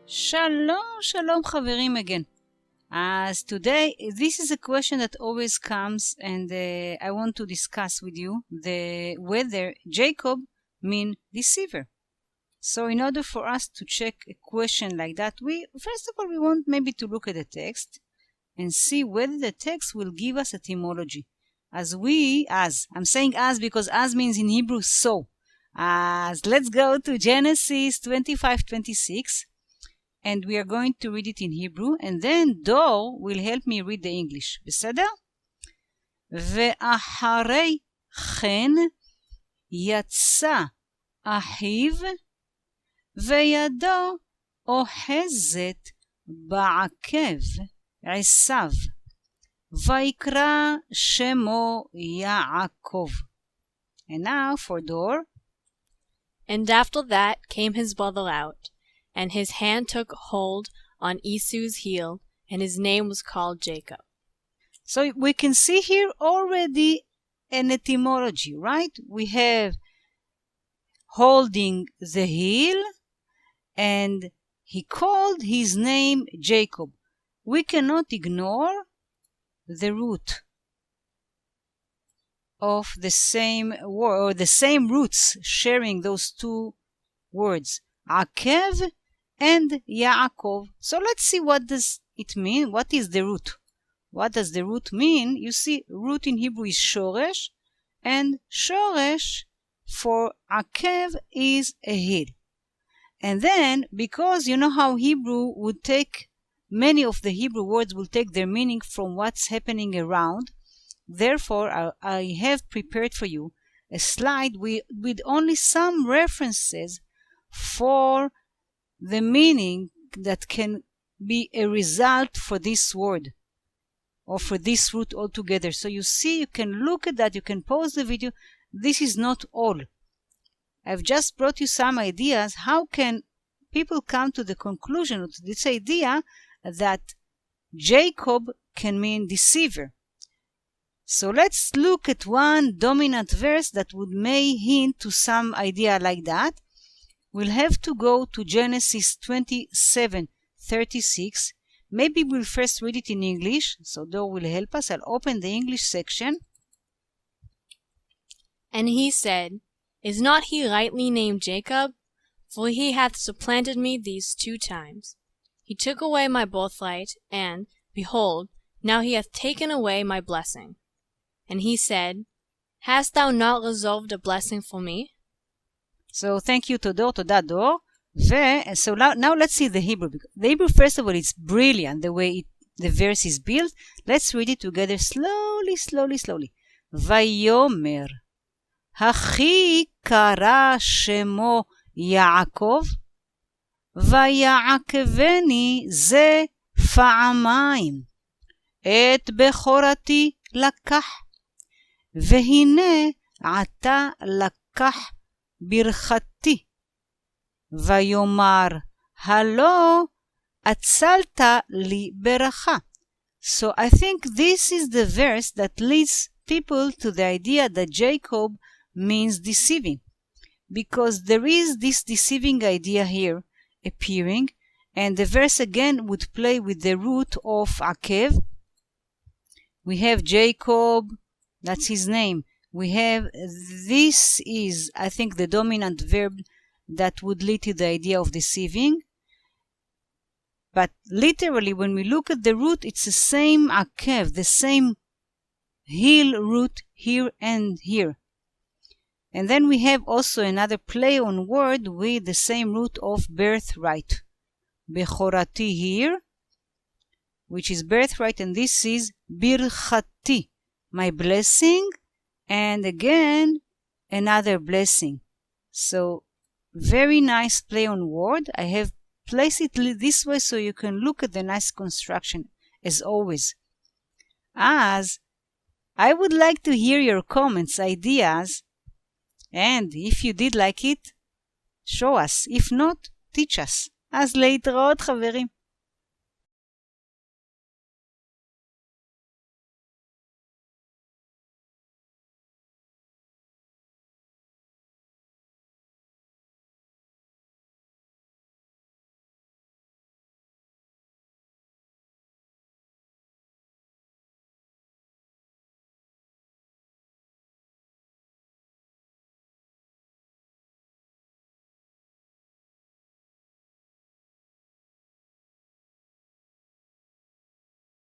Shalom, shalom חברים again. As today, this is a question that always comes and I want to discuss with you whether Jacob mean deceiver. So in order for us to check a question like that, first of all, we want maybe to look at the text and see whether the text will give us etymology. I'm saying as because as means in Hebrew so. Let's go to Genesis 25:26. And we are going to read it in Hebrew, and then Dor will help me read the English. בסדר? ואחרי כן יצא אחיו וידו אוחזת בעקב עשיו ויקרא שמו יעקב. And now for Dor. And after that came his brother out, and his hand took hold on Esau's heel, and his name was called Jacob. So we can see here already an etymology, right? We have holding the heel, and he called his name Jacob. We cannot ignore the root of the same word, or the same roots sharing those two words, Akev and Yaakov. So let's see what does it mean. What is the root? What does the root mean? You see, root in Hebrew is shoresh, and shoresh for Akev is a heel. And then, because you know how Hebrew would take, many of the Hebrew words will take their meaning from what's happening around. Therefore, I have prepared for you a slide with only some references for the meaning that can be a result for this word or for this root altogether. So you see, you can look at that, you can pause the video. This is not all. I've just brought you some ideas. How can people come to the conclusion, or to this idea, that Jacob can mean deceiver? So let's look at one dominant verse that may hint to some idea like that. We'll have to go to Genesis 27:36. Maybe we'll first read it in English, so Dor will help us. I'll open the English section. And he said, Is not he rightly named Jacob? For he hath supplanted me these 2 times. He took away my birthright, and, behold, now he hath taken away my blessing. And he said, Hast thou not reserved a blessing for me? So thank you to Dor, Dor. So now let's see the Hebrew. The Hebrew, first of all, it's brilliant the way the verse is built. Let's read it together slowly. ויאמר, הכי קרא שמו יעקב, ויעקבני זה פעמיים, את בכורתי לקח, והנה עתה לקח ברכתי, ויאמר, הלא הצלת לי ברכה. So I think this is the verse that leads people to the idea that Jacob means deceiving, because there is this deceiving idea here appearing, and the verse again would play with the root of Akev. We have Jacob, that's his name. We have, this is, I think, the dominant verb that would lead to the idea of deceiving. But literally, when we look at the root, it's the same Akev, the same heel root here and here. And then we have also another play on word with the same root of birthright. Bechorati here, which is birthright, and this is birchati, my blessing, and again another blessing. So very nice play on word. I have placed it this way so you can look at the nice construction as always. As I would like to hear your comments, ideas, and if you did like it, show us. If not, teach us. אז להתראות חברים.